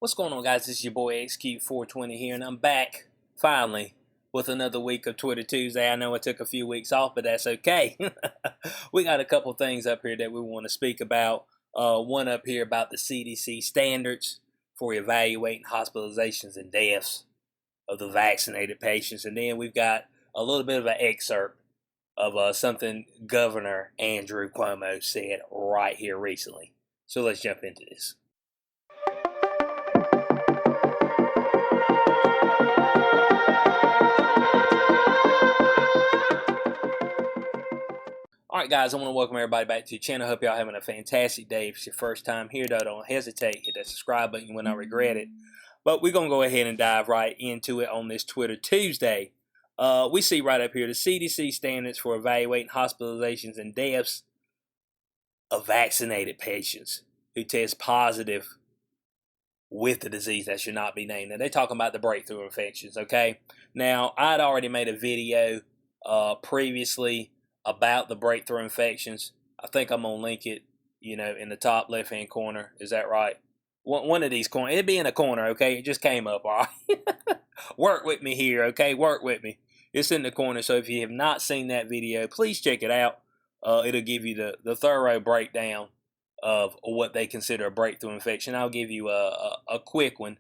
What's going on, guys? This is your boy XQ420 here, and I'm back finally with another week of Twitter Tuesday. I know I took a few weeks off, but that's okay. We got a couple things up here that we want to speak about. One up here about the CDC standards for evaluating hospitalizations and deaths of the vaccinated patients, and then we've got a little bit of an excerpt of something Governor Andrew Cuomo said right here recently. So let's jump into this. Alright guys, I want to welcome everybody back to the channel. Hope y'all having a fantastic day. If it's your first time here though, don't hesitate. Hit that subscribe button, you will not regret it. But we're going to go ahead and dive right into it on this Twitter Tuesday. We see right up here the CDC standards for evaluating hospitalizations and deaths of vaccinated patients who test positive with the disease that should not be named. Now they're talking about the breakthrough infections, okay? Now, I'd already made a video previously about the breakthrough infections. I think I'm gonna link it, in the top left hand corner. Is that right? One of these corners. It'd be in a corner, okay? It just came up, all right? Work with me here, okay? Work with me. It's in the corner, so if you have not seen that video, please check it out. It'll give you the thorough breakdown of what they consider a breakthrough infection. I'll give you a quick one.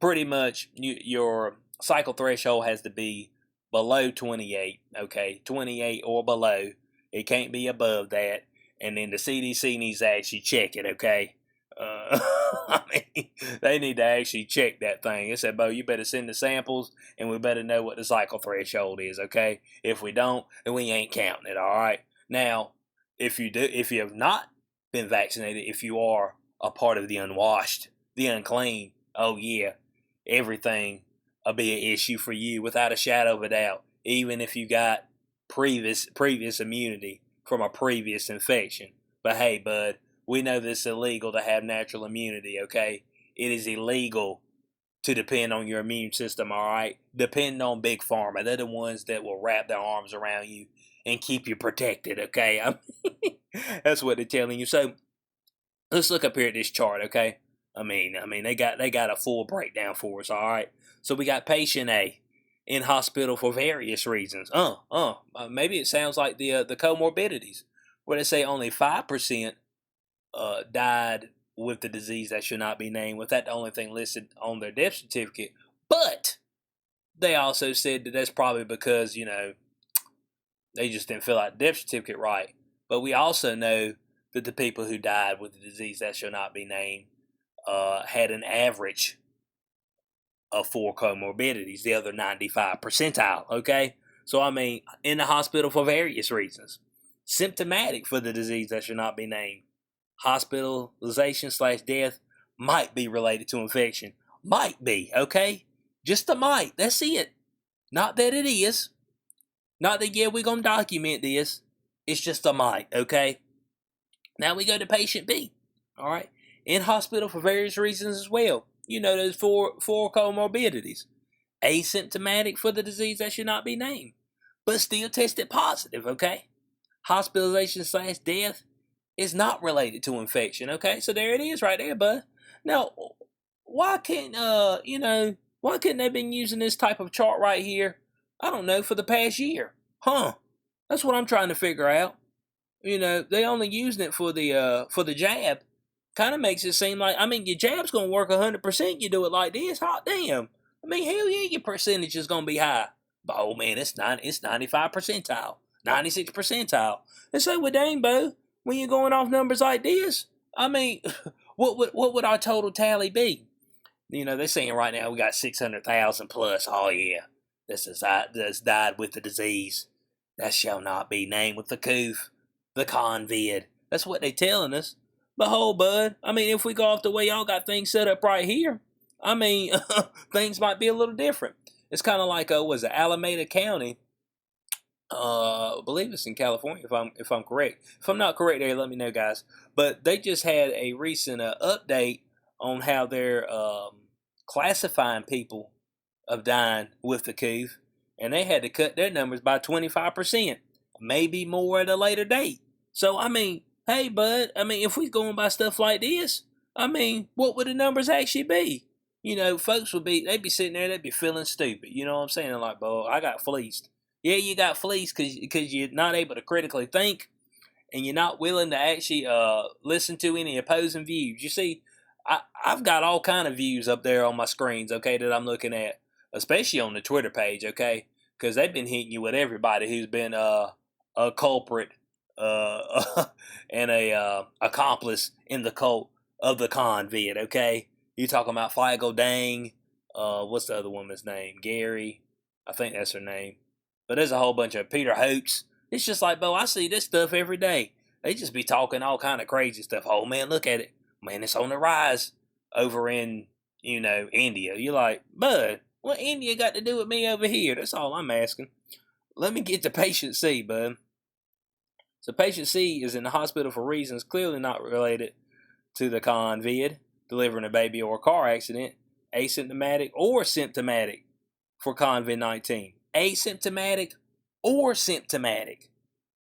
Pretty much, your cycle threshold has to be below 28, okay? 28 or below. It can't be above that. And then the CDC needs to actually check it, okay? I mean, they need to actually check that thing. It said, Bo, you better send the samples, and we better know what the cycle threshold is, okay? If we don't, then we ain't counting it, all right? Now, if you have not been vaccinated, if you are a part of the unwashed, the unclean, oh yeah, everything will be an issue for you without a shadow of a doubt, even if you got previous immunity from a previous infection. But hey, bud, we know this is illegal to have natural immunity, okay? It is illegal to depend on your immune system, all right? Depend on Big Pharma. They're the ones that will wrap their arms around you and keep you protected, okay? That's what they're telling you. So let's look up here at this chart, okay? I mean, they got a full breakdown for us, all right? So we got patient A in hospital for various reasons. Maybe it sounds like the comorbidities, where they say only 5% died with the disease that should not be named, with that the only thing listed on their death certificate. But they also said that that's probably because, they just didn't fill out the death certificate right. But we also know that the people who died with the disease that shall not be named had an average of 4 comorbidities, the other 95 percentile, okay? So, I mean, in the hospital for various reasons. Symptomatic for the disease that should not be named. Hospitalization/death might be related to infection. Might be, okay? Just a might. That's it. Not that it is. Not that, yeah, we're going to document this. It's just a might, okay? Now we go to patient B, all right? In hospital for various reasons as well. Those four comorbidities. Asymptomatic for the disease that should not be named, but still tested positive, okay? Hospitalization/death is not related to infection, okay? So there it is right there, bud. Now, why couldn't they been using this type of chart right here, I don't know, for the past year? Huh? That's what I'm trying to figure out. They only using it for the jab. Kind of makes it seem like, your jab's going to work 100%. You do it like this. Hot damn. Hell yeah, your percentage is going to be high. But, oh, man, it's 95 percentile, 96 percentile. And so, well, dang, Bo, when you're going off numbers like this, what would our total tally be? They're saying right now we got 600,000 plus. Oh, yeah, that's died with the disease that shall not be named, with the coof, the convid. That's what they telling us. But hold, bud, if we go off the way y'all got things set up right here, things might be a little different. It's kind of like, was it Alameda County? I believe it's in California, if I'm correct. If I'm not correct there, let me know, guys. But they just had a recent update on how they're classifying people of dying with the coof, and they had to cut their numbers by 25%, maybe more at a later date. So, hey, bud, if we going by stuff like this, I mean, what would the numbers actually be? You know, folks they'd be sitting there, they'd be feeling stupid. You know what I'm saying? Like, "Boy, I got fleeced." Yeah, you got fleeced because you're not able to critically think, and you're not willing to actually listen to any opposing views. You see, I've got all kind of views up there on my screens, okay, that I'm looking at, especially on the Twitter page, okay, because they've been hitting you with everybody who's been a culprit and a accomplice in the cult of the convid, okay. You talking about Figo Dang? What's the other woman's name? Gary, I think that's her name. But there's a whole bunch of Peter Hopes. It's just like, Bo, I see this stuff every day. They just be talking all kind of crazy stuff. Oh man, look at it. Man, it's on the rise over in, India. You're like, bud, what India got to do with me over here? That's all I'm asking. Let me get to patient C, bud. So patient C is in the hospital for reasons clearly not related to the convid, delivering a baby or a car accident, asymptomatic or symptomatic for COVID-19. Asymptomatic or symptomatic.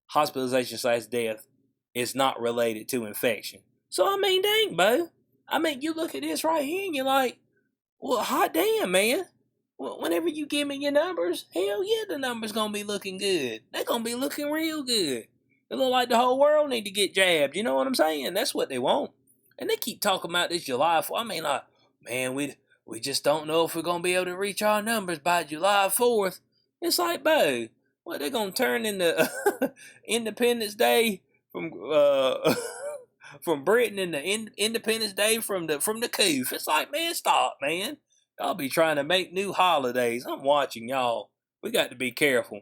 Hospitalization/death is not related to infection. So, I mean, dang, Bo. I mean, you look at this right here and you're like, well, hot damn, man. Well, whenever you give me your numbers, hell yeah, the numbers going to be looking good. They're going to be looking real good. It look like the whole world need to get jabbed. You know what I'm saying? That's what they want. And they keep talking about this July 4th. I mean, like, man, we just don't know if we're going to be able to reach our numbers by July 4th. It's like, Bo, what, they're going to turn into Independence Day from from Britain and the Independence Day from the Coof. It's like, man, stop, man. Y'all be trying to make new holidays. I'm watching y'all. We got to be careful.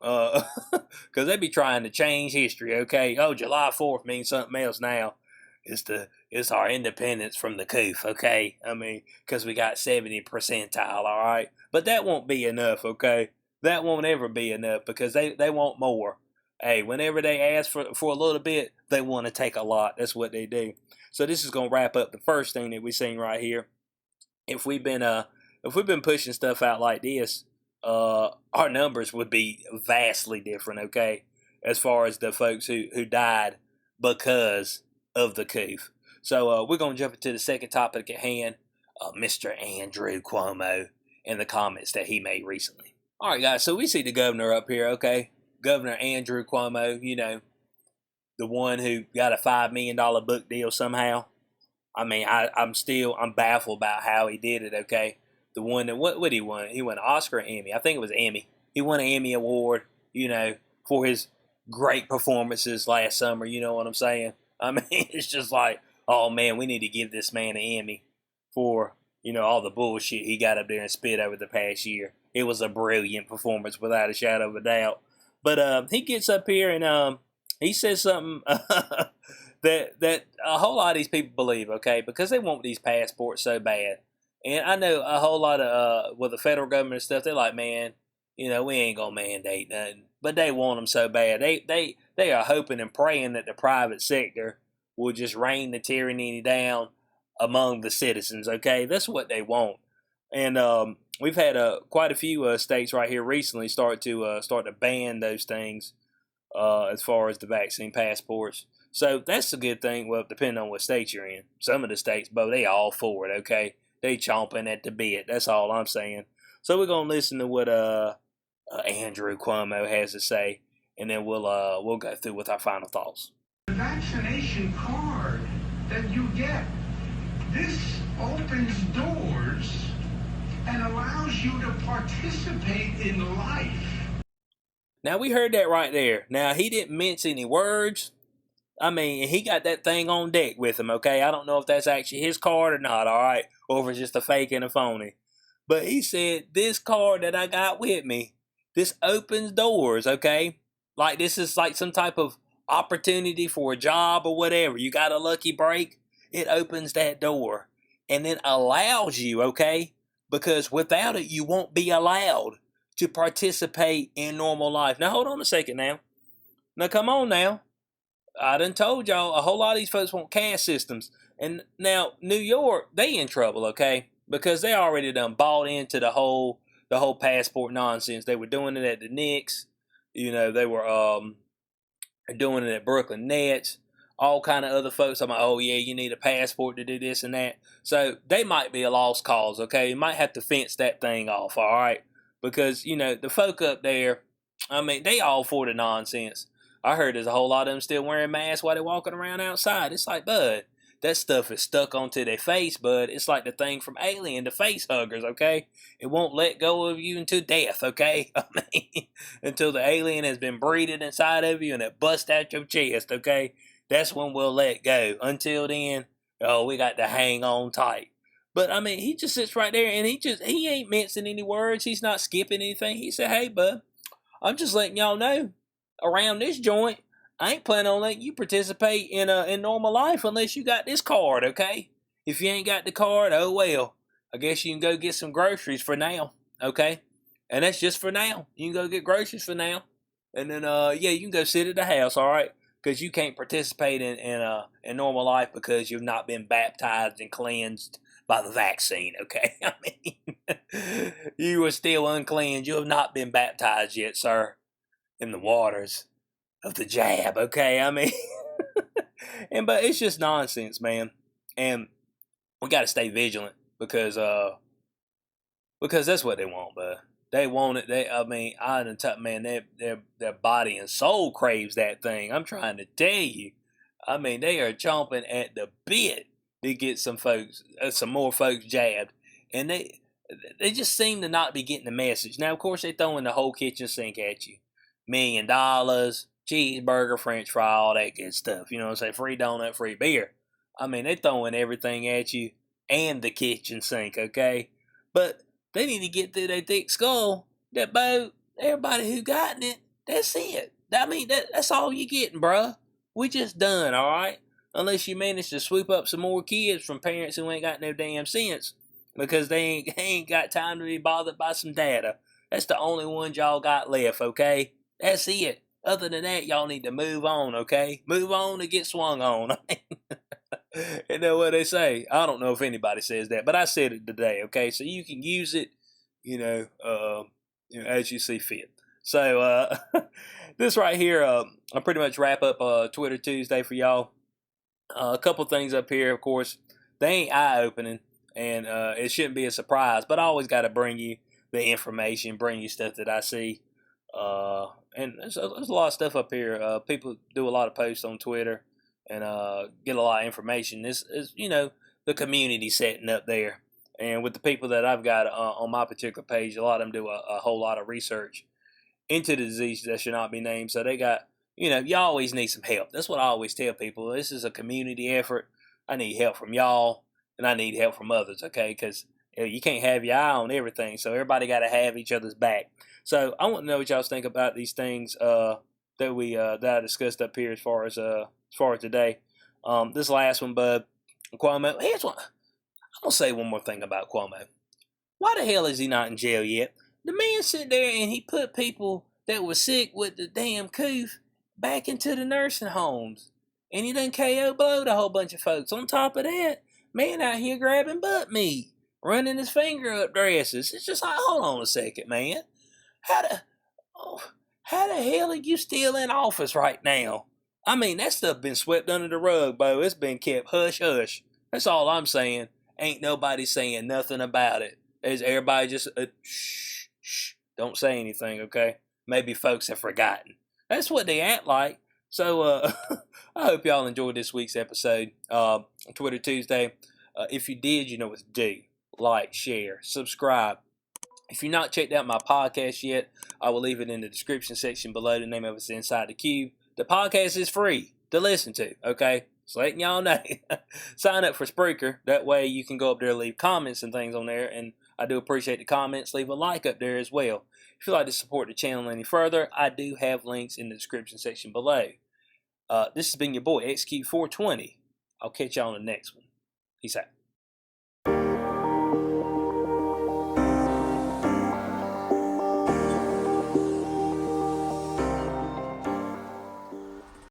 Because they be trying to change history, okay? Oh, July 4th means something else now. It's our independence from the Coof, okay? I mean, because we got 70 percentile, all right? But that won't be enough, okay? That won't ever be enough because they want more. Hey, whenever they ask for a little bit, they want to take a lot. That's what they do. So this is going to wrap up the first thing that we've seen right here. If we've been pushing stuff out like this, our numbers would be vastly different, okay? As far as the folks who died because of the Coof. So we're going to jump into the second topic at hand, Mr. Andrew Cuomo and the comments that he made recently. All right, guys, so we see the governor up here, okay? Governor Andrew Cuomo, the one who got a $5 million book deal somehow. I mean, I'm baffled about how he did it, okay? The one that, what he won? He won an Oscar or Emmy. I think it was Emmy. He won an Emmy Award, for his great performances last summer, you know what I'm saying? I mean, it's just like, oh man, we need to give this man an Emmy for, all the bullshit he got up there and spit over the past year. It was a brilliant performance without a shadow of a doubt. But he gets up here and he says something that a whole lot of these people believe, okay, because they want these passports so bad. And I know a whole lot of with the federal government and stuff, they're like, man, we ain't gonna mandate nothing, but they want them so bad. They are hoping and praying that the private sector will just rain the tyranny down among the citizens. Okay, that's what they want. And we've had quite a few states right here recently start to ban those things as far as the vaccine passports. So that's a good thing. Well, depending on what state you're in. Some of the states, they all for it, okay? They chomping at the bit. That's all I'm saying. So we're going to listen to what Andrew Cuomo has to say, and then we'll go through with our final thoughts. The vaccination card that you get, this opens doors and allows you to participate in life. Now, we heard that right there. Now, he didn't mince any words. I mean, he got that thing on deck with him, okay? I don't know if that's actually his card or not, all right? Or if it's just a fake and a phony. But he said, this card that I got with me, this opens doors, okay? Like this is like some type of opportunity for a job or whatever. You got a lucky break, it opens that door. And then allows you, okay? Because without it, you won't be allowed to participate in normal life. Now, hold on a second now. Now, come on now. I done told y'all a whole lot of these folks want caste systems. And now, New York, they in trouble, okay? Because they already done bought into the whole passport nonsense. They were doing it at the Knicks. They were doing it at Brooklyn Nets. all kind of other folks. I'm like, oh yeah, you need a passport to do this and that. So they might be a lost cause. Okay, you might have to fence that thing off. All right, because the folk up there, I mean, they all for the nonsense. I heard there's a whole lot of them still wearing masks while they're walking around outside. It's like, bud, that stuff is stuck onto their face, bud. It's like the thing from Alien, the face huggers, okay? It won't let go of you until death, okay? I mean, until the alien has been breeding inside of you and it busts out your chest, okay? That's when we'll let go. Until then, oh, we got to hang on tight. But I mean, he just sits right there and he ain't mincing any words. He's not skipping anything. He said, hey, bud, I'm just letting y'all know around this joint, I ain't planning on letting you participate in normal life unless you got this card, okay? If you ain't got the card, oh well. I guess you can go get some groceries for now, okay? And that's just for now. You can go get groceries for now. And then, yeah, you can go sit at the house, all right? Because you can't participate in normal life because you've not been baptized and cleansed by the vaccine, okay? I mean, you are still uncleansed. You have not been baptized yet, sir, in the waters of the jab, okay? I mean, but it's just nonsense, man. And we got to stay vigilant because that's what they want, but they want it. I mean, man, their body and soul craves that thing. I'm trying to tell you. I mean, they are chomping at the bit to get some more folks jabbed, and they just seem to not be getting the message. Now, of course, they throwing the whole kitchen sink at you, $1,000,000, cheeseburger, French fry, all that good stuff. You know what I'm saying? Free donut, free beer. I mean, they throwing everything at you and the kitchen sink, okay? But they need to get through their thick skull that boat, everybody who gotten it, that's it. I mean, that's all you getting, bruh. We just done, all right? Unless you manage to swoop up some more kids from parents who ain't got no damn sense because they ain't got time to be bothered by some data. That's the only ones y'all got left, okay? That's it. Other than that, y'all need to move on, okay? Move on to get swung on. You know what they say? I don't know if anybody says that, but I said it today, okay? So you can use it, as you see fit. So this right here, I'll pretty much wrap up Twitter Tuesday for y'all. A couple things up here, of course, they ain't eye-opening, and it shouldn't be a surprise, but I always got to bring you the information, bring you stuff that I see. And there's a lot of stuff up here. People do a lot of posts on Twitter and get a lot of information. This is, the community setting up there. And with the people that I've got on my particular page, a lot of them do a whole lot of research into the disease that should not be named. So they got, you always need some help. That's what I always tell people. This is a community effort. I need help from y'all, and I need help from others, okay? Because you can't have your eye on everything. So everybody got to have each other's back. So I want to know what y'all think about these things that I discussed up here as far as today. This last one, bud, Cuomo. Here's one. I'm gonna say one more thing about Cuomo. Why the hell is he not in jail yet? The man sit there and he put people that were sick with the damn coof back into the nursing homes, and he done KO blowed a whole bunch of folks. On top of that, man out here grabbing butt meat, running his finger up dresses. It's just like, hold on a second, man. How the hell are you still in office right now? I mean, that stuff been swept under the rug, Bo. It's been kept hush hush. That's all I'm saying. Ain't nobody saying nothing about it. Is everybody just shh, shh, don't say anything, okay? Maybe folks have forgotten. That's what they act like. So I hope y'all enjoyed this week's episode. Twitter Tuesday. If you did, you know what to do. Like, share, subscribe. If you've not checked out my podcast yet, I will leave it in the description section below. The name of it's Inside the Cube. The podcast is free to listen to, okay? Just letting y'all know. Sign up for Spreaker. That way you can go up there and leave comments and things on there. And I do appreciate the comments. Leave a like up there as well. If you'd like to support the channel any further, I do have links in the description section below. This has been your boy, Execute 420. I'll catch y'all on the next one. Peace out.